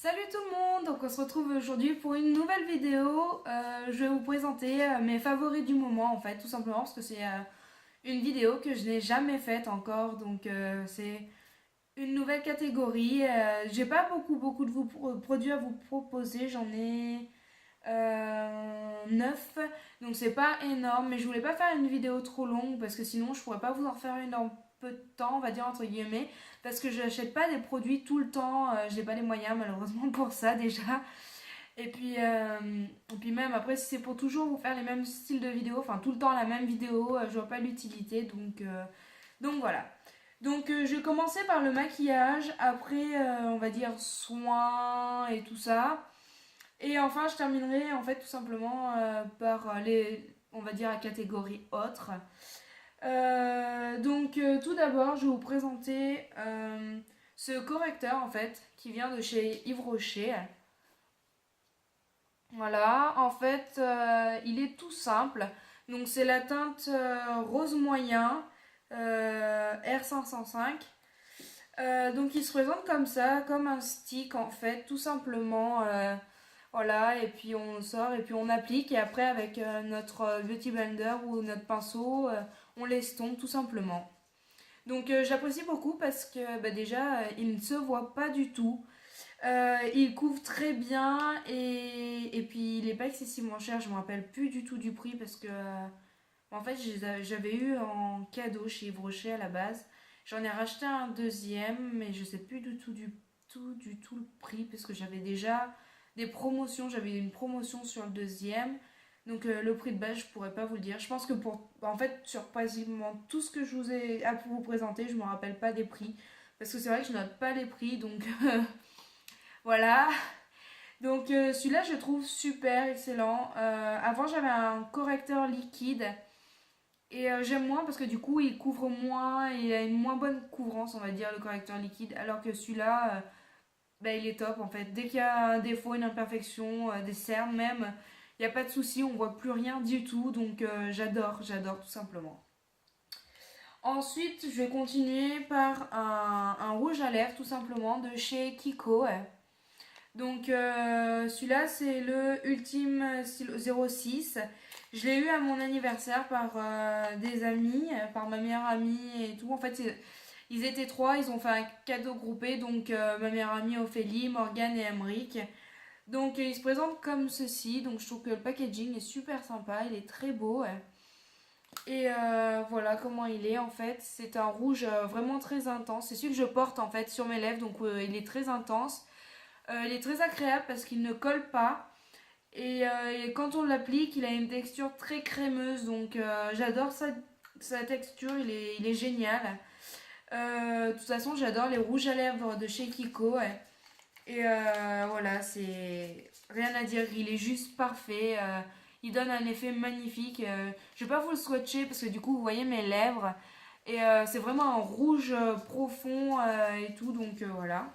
Salut tout le monde, donc on se retrouve aujourd'hui pour une nouvelle vidéo. Je vais vous présenter mes favoris du moment en fait, tout simplement parce que c'est une vidéo que je n'ai jamais faite encore, donc c'est une nouvelle catégorie. J'ai pas beaucoup de produits à vous proposer, j'en ai 9, donc c'est pas énorme, mais je voulais pas faire une vidéo trop longue parce que sinon je pourrais pas vous en faire une en peu de temps, on va dire entre guillemets, parce que je n'achète pas des produits tout le temps, j'ai pas les moyens malheureusement pour ça déjà. Et puis même après, si c'est pour toujours vous faire les mêmes styles de vidéos, enfin tout le temps la même vidéo, je vois pas l'utilité, donc voilà. Donc je vais commencer par le maquillage, après on va dire soins et tout ça. Et enfin, je terminerai en fait tout simplement par on va dire la catégorie autre. Tout d'abord, je vais vous présenter ce correcteur en fait qui vient de chez Yves Rocher. Voilà, en fait, il est tout simple. Donc c'est la teinte rose moyen R505. Donc il se présente comme ça, comme un stick en fait, tout simplement. Voilà, et puis on sort et puis on applique et après avec notre beauty blender ou notre pinceau, on l'estompe tout simplement. Donc j'apprécie beaucoup parce que bah, déjà il ne se voit pas du tout. Il couvre très bien et puis il n'est pas excessivement cher, je me rappelle plus du tout du prix parce que en fait j'avais eu en cadeau chez Yves Rocher à la base. J'en ai racheté un deuxième mais je sais plus du tout le prix parce que j'avais déjà des promotions, j'avais une promotion sur le deuxième. Donc le prix de base, je pourrais pas vous le dire. Je pense que en fait, sur quasiment tout ce que je vous ai à vous présenter, je me rappelle pas des prix. Parce que c'est vrai que je note pas les prix, donc voilà. Donc celui-là, je trouve super excellent. Avant, j'avais un correcteur liquide. Et j'aime moins parce que du coup, il couvre moins et il a une moins bonne couvrance, on va dire, le correcteur liquide. Alors que celui-là, bah, il est top en fait. Dès qu'il y a un défaut, une imperfection, des cernes même, il n'y a pas de souci, on voit plus rien du tout. Donc j'adore tout simplement. Ensuite, je vais continuer par un rouge à lèvres tout simplement de chez Kiko. Donc celui-là, c'est le Ultime Stylo 06. Je l'ai eu à mon anniversaire par des amis, par ma meilleure amie et tout. En fait, ils étaient trois, ils ont fait un cadeau groupé, donc ma meilleure amie Ophélie, Morgane et Emric. Donc il se présente comme ceci, donc je trouve que le packaging est super sympa, il est très beau. Et voilà comment il est en fait, c'est un rouge vraiment très intense, c'est celui que je porte en fait sur mes lèvres, donc il est très intense. Il est très agréable parce qu'il ne colle pas. Et quand on l'applique, il a une texture très crémeuse, donc j'adore sa texture, il est génial. De toute façon, j'adore les rouges à lèvres de chez Kiko. Ouais. Et voilà, c'est rien à dire, il est juste parfait. Il donne un effet magnifique. Je vais pas vous le swatcher parce que du coup, vous voyez mes lèvres. Et c'est vraiment un rouge profond et tout, donc voilà.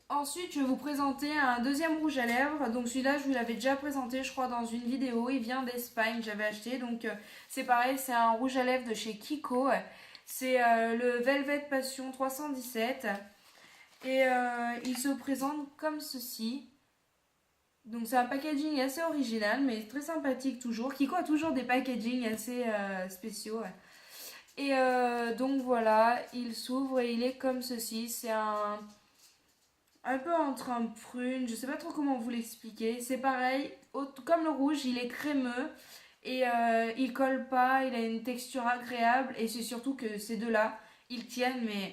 Ensuite, je vais vous présenter un deuxième rouge à lèvres. Donc celui-là, je vous l'avais déjà présenté, je crois, dans une vidéo. Il vient d'Espagne, j'avais acheté. Donc c'est pareil, c'est un rouge à lèvres de chez Kiko. C'est le Velvet Passion 317. Et il se présente comme ceci. Donc c'est un packaging assez original, mais très sympathique toujours. Kiko a toujours des packagings assez spéciaux. Et donc voilà, il s'ouvre et il est comme ceci. C'est un peu entre un prune, je sais pas trop comment vous l'expliquer. C'est pareil, comme le rouge, il est crémeux et il colle pas, il a une texture agréable et c'est surtout que ces deux-là, ils tiennent, mais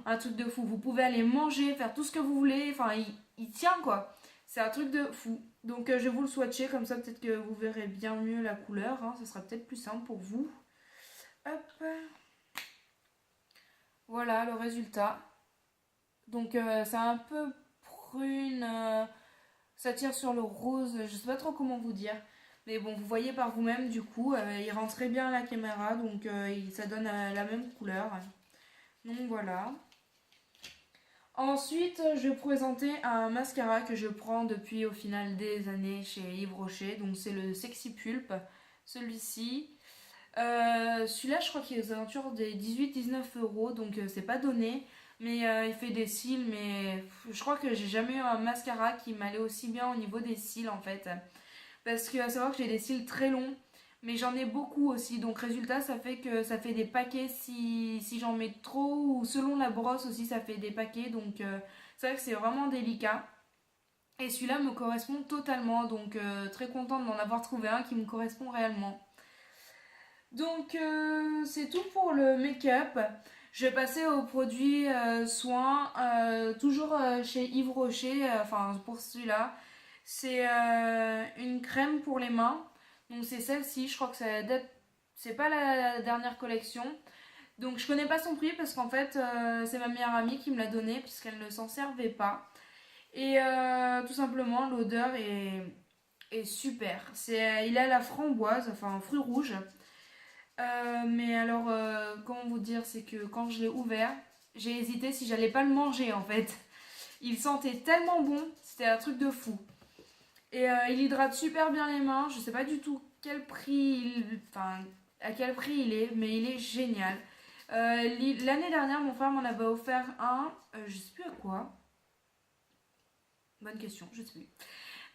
un truc de fou. Vous pouvez aller manger, faire tout ce que vous voulez, enfin, il tient quoi. C'est un truc de fou. Donc je vais vous le swatcher comme ça, peut-être que vous verrez bien mieux la couleur. Hein, ça sera peut-être plus simple pour vous. Hop, voilà le résultat. Donc c'est un peu prune, ça tire sur le rose, je sais pas trop comment vous dire. Mais bon, vous voyez par vous-même du coup, il rend très bien à la caméra, donc ça donne la même couleur. Donc voilà. Ensuite, je vais vous présenter un mascara que je prends depuis au final des années chez Yves Rocher. Donc c'est le Sexy Pulp, celui-ci. Celui-là, je crois qu'il est aux alentours des 18-19 euros, donc c'est pas donné. Mais il fait des cils, mais je crois que j'ai jamais eu un mascara qui m'allait aussi bien au niveau des cils en fait. Parce que à savoir que j'ai des cils très longs, mais j'en ai beaucoup aussi. Donc résultat, ça fait que ça fait des paquets si j'en mets trop, ou selon la brosse aussi, ça fait des paquets. Donc c'est vrai que c'est vraiment délicat. Et celui-là me correspond totalement, donc très contente d'en avoir trouvé un qui me correspond réellement. Donc c'est tout pour le make-up. Je vais passer aux produits soins, toujours chez Yves Rocher, enfin pour celui-là. C'est une crème pour les mains. Donc c'est celle-ci, je crois que ça date, c'est pas la dernière collection. Donc je connais pas son prix parce qu'en fait c'est ma meilleure amie qui me l'a donné puisqu'elle ne s'en servait pas. Et tout simplement l'odeur est super. Il a la framboise, enfin un fruit rouge. Mais alors, comment vous dire, c'est que quand je l'ai ouvert, j'ai hésité si j'allais pas le manger en fait. Il sentait tellement bon, c'était un truc de fou. Et il hydrate super bien les mains. Je sais pas du tout enfin, à quel prix il est, mais il est génial. L'année dernière, mon frère m'en avait offert un, je sais plus à quoi. Bonne question, je sais plus.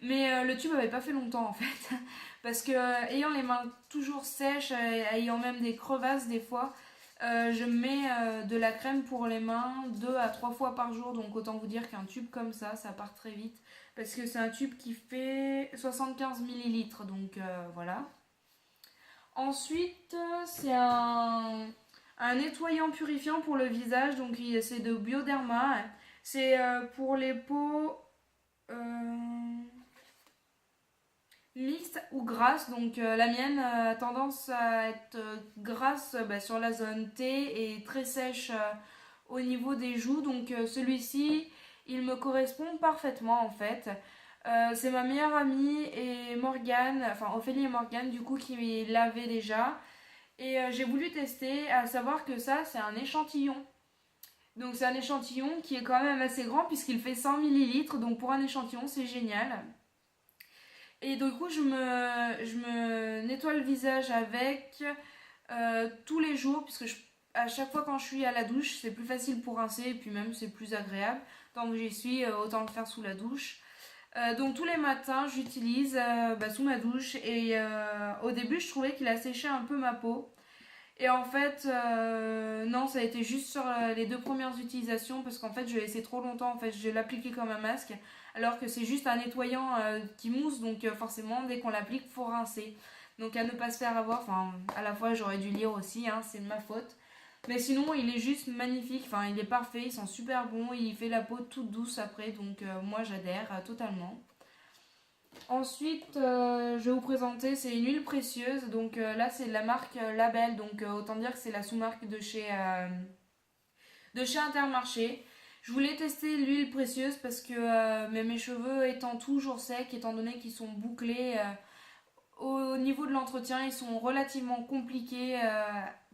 Mais le tube avait pas fait longtemps en fait. Parce que ayant les mains toujours sèches, ayant même des crevasses des fois, je mets de la crème pour les mains 2 à 3 fois par jour. Donc autant vous dire qu'un tube comme ça part très vite. Parce que c'est un tube qui fait 75 millilitres. Donc voilà. Ensuite, c'est un nettoyant purifiant pour le visage. Donc c'est de Bioderma. C'est pour les peaux mixtes ou grasses. Donc la mienne a tendance à être grasse sur la zone T et très sèche au niveau des joues. Donc celui-ci, il me correspond parfaitement en fait. C'est ma meilleure amie et Morgane, enfin Ophélie et Morgane du coup qui l'avaient déjà. Et j'ai voulu tester, à savoir que ça c'est un échantillon. Donc c'est un échantillon qui est quand même assez grand puisqu'il fait 100 millilitres. Donc pour un échantillon c'est génial. Et du coup je me nettoie le visage avec tous les jours puisque à chaque fois quand je suis à la douche c'est plus facile pour rincer et puis même c'est plus agréable. Tant que j'y suis autant le faire sous la douche. Donc tous les matins j'utilise sous ma douche et au début je trouvais qu'il a séché un peu ma peau. Et en fait, non, ça a été juste sur les 2 premières utilisations parce qu'en fait, je l'ai laissé trop longtemps. En fait, je l'appliquais comme un masque, alors que c'est juste un nettoyant qui mousse, donc forcément, dès qu'on l'applique, faut rincer. Donc à ne pas se faire avoir. Enfin, à la fois, j'aurais dû lire aussi, hein, c'est de ma faute. Mais sinon, il est juste magnifique. Enfin, il est parfait, ils sont super bons. Il fait la peau toute douce après, donc moi, j'adhère totalement. Ensuite, je vais vous présenter, c'est une huile précieuse. Donc là, c'est de la marque Label. Donc autant dire que c'est la sous-marque de chez Intermarché. Je voulais tester l'huile précieuse parce que mes cheveux étant toujours secs, étant donné qu'ils sont bouclés, au niveau de l'entretien, ils sont relativement compliqués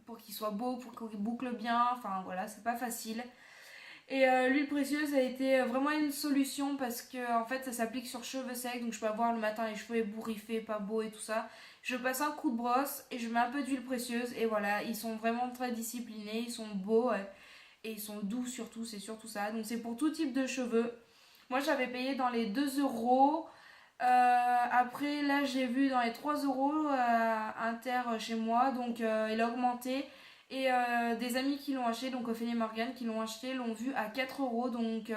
pour qu'ils soient beaux, pour qu'ils bouclent bien. Enfin voilà, c'est pas facile. Et l'huile précieuse a été vraiment une solution parce que en fait ça s'applique sur cheveux secs, donc je peux avoir le matin les cheveux ébouriffés, pas beaux et tout ça. Je passe un coup de brosse et je mets un peu d'huile précieuse et voilà, ils sont vraiment très disciplinés, ils sont beaux et ils sont doux surtout, c'est surtout ça. Donc c'est pour tout type de cheveux. Moi j'avais payé dans les 2 euros. Après là j'ai vu dans les 3 euros inter chez moi, donc il a augmenté. Et des amis qui l'ont acheté, donc Ophélie et Morgane qui l'ont acheté, l'ont vu à 4 euros. Donc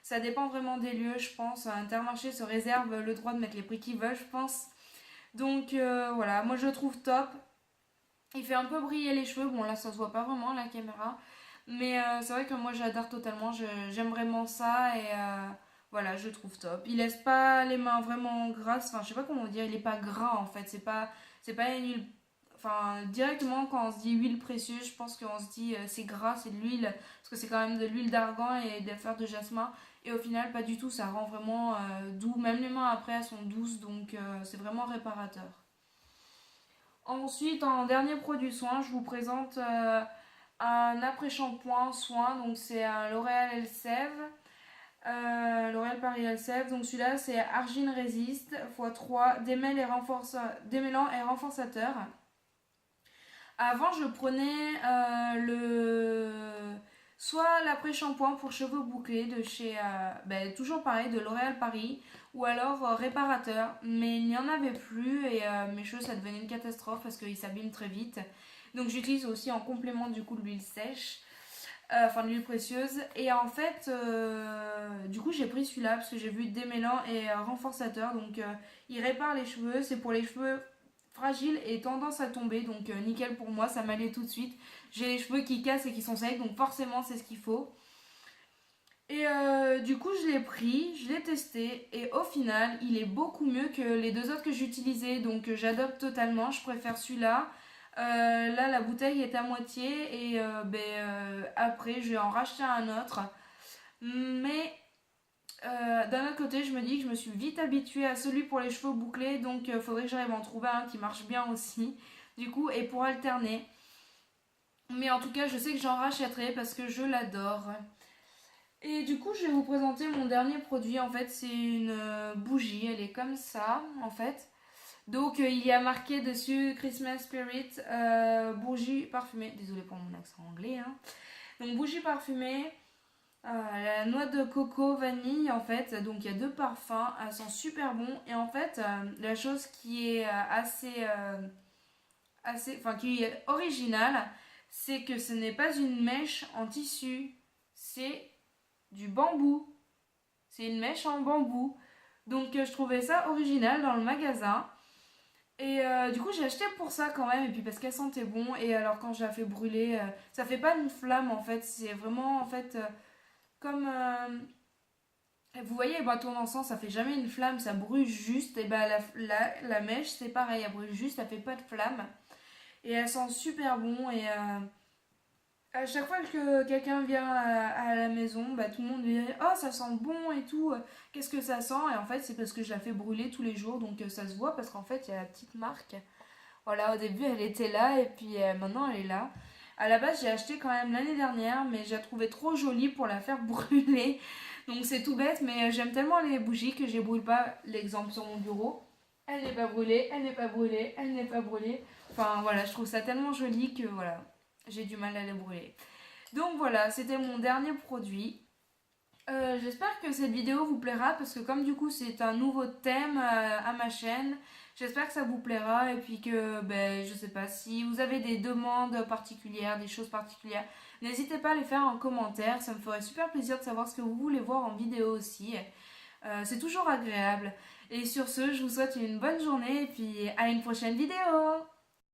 ça dépend vraiment des lieux, je pense. Intermarché se réserve le droit de mettre les prix qu'ils veulent, je pense. Donc voilà, moi je le trouve top. Il fait un peu briller les cheveux. Bon, là ça se voit pas vraiment à la caméra. Mais c'est vrai que moi j'adore totalement. J'aime vraiment ça. Et voilà, je le trouve top. Il laisse pas les mains vraiment grasses. Enfin, je sais pas comment dire. Il est pas gras en fait. C'est pas une huile. Enfin, directement quand on se dit huile précieuse, je pense qu'on se dit c'est gras, c'est de l'huile. Parce que c'est quand même de l'huile d'argan et des fleurs de jasmin. Et au final, pas du tout. Ça rend vraiment doux. Même les mains après, elles sont douces. Donc c'est vraiment réparateur. Ensuite, en dernier produit soin, je vous présente un après-shampoing soin. Donc c'est un L'Oréal Elseve. L'Oréal Paris Elseve. Donc celui-là c'est Argine Résiste x3 démêlant et renforçateur. Avant je prenais le soit l'après-shampoing pour cheveux bouclés de chez, toujours pareil, de L'Oréal Paris, ou alors réparateur. Mais il n'y en avait plus et mes cheveux ça devenait une catastrophe parce qu'ils s'abîment très vite. Donc j'utilise aussi en complément du coup de l'huile sèche, enfin de l'huile précieuse. Et en fait, du coup j'ai pris celui-là parce que j'ai vu démêlant et renforçateur. Donc il répare les cheveux, c'est pour les cheveux fragiles et tendance à tomber. Donc nickel pour moi, ça m'allait tout de suite. J'ai les cheveux qui cassent et qui sont secs, donc forcément c'est ce qu'il faut. Et du coup, je l'ai pris, je l'ai testé, et au final, il est beaucoup mieux que les deux autres que j'utilisais. Donc, j'adopte totalement, je préfère celui-là. Là, la bouteille est à moitié, et après, je vais en racheter un autre. Mais d'un autre côté, je me dis que je me suis vite habituée à celui pour les cheveux bouclés, donc il faudrait que j'arrive à en trouver un qui marche bien aussi. Du coup, et pour alterner. Mais en tout cas, je sais que j'en rachèterai parce que je l'adore. Et du coup, je vais vous présenter mon dernier produit. En fait, c'est une bougie. Elle est comme ça, en fait. Donc, il y a marqué dessus Christmas Spirit, bougie parfumée. Désolée pour mon accent anglais, hein. Donc, bougie parfumée, la noix de coco, vanille, en fait. Donc, il y a deux parfums. Elles sont super bons. Et en fait, la chose qui est enfin, qui est originale, c'est que ce n'est pas une mèche en tissu. C'est du bambou. C'est une mèche en bambou. Donc je trouvais ça original dans le magasin. Et du coup j'ai acheté pour ça quand même. Et puis parce qu'elle sentait bon. Et alors quand je la fais brûler, ça fait pas une flamme en fait. C'est vraiment en fait comme... vous voyez les bâtons d'encens, ça fait jamais une flamme, ça brûle juste. Et bah la mèche c'est pareil, elle brûle juste, ça fait pas de flamme. Et elle sent super bon. Et à chaque fois que quelqu'un vient à la maison, bah, tout le monde lui dit oh, ça sent bon et tout, qu'est-ce que ça sent? Et en fait, c'est parce que je la fais brûler tous les jours, donc ça se voit parce qu'en fait, il y a la petite marque. Voilà, au début, elle était là et puis maintenant, elle est là. À la base, j'ai acheté quand même l'année dernière, mais je la trouvais trop jolie pour la faire brûler. Donc c'est tout bête, mais j'aime tellement les bougies que je brûle pas. L'exemple sur mon bureau, elle n'est pas brûlée, elle n'est pas brûlée, elle n'est pas brûlée. Enfin voilà, je trouve ça tellement joli que voilà, j'ai du mal à les brûler. Donc voilà, c'était mon dernier produit. J'espère que cette vidéo vous plaira parce que comme du coup c'est un nouveau thème à ma chaîne, j'espère que ça vous plaira et puis que je sais pas si vous avez des demandes particulières, des choses particulières, n'hésitez pas à les faire en commentaire, ça me ferait super plaisir de savoir ce que vous voulez voir en vidéo aussi. C'est toujours agréable. Et sur ce, je vous souhaite une bonne journée et puis à une prochaine vidéo.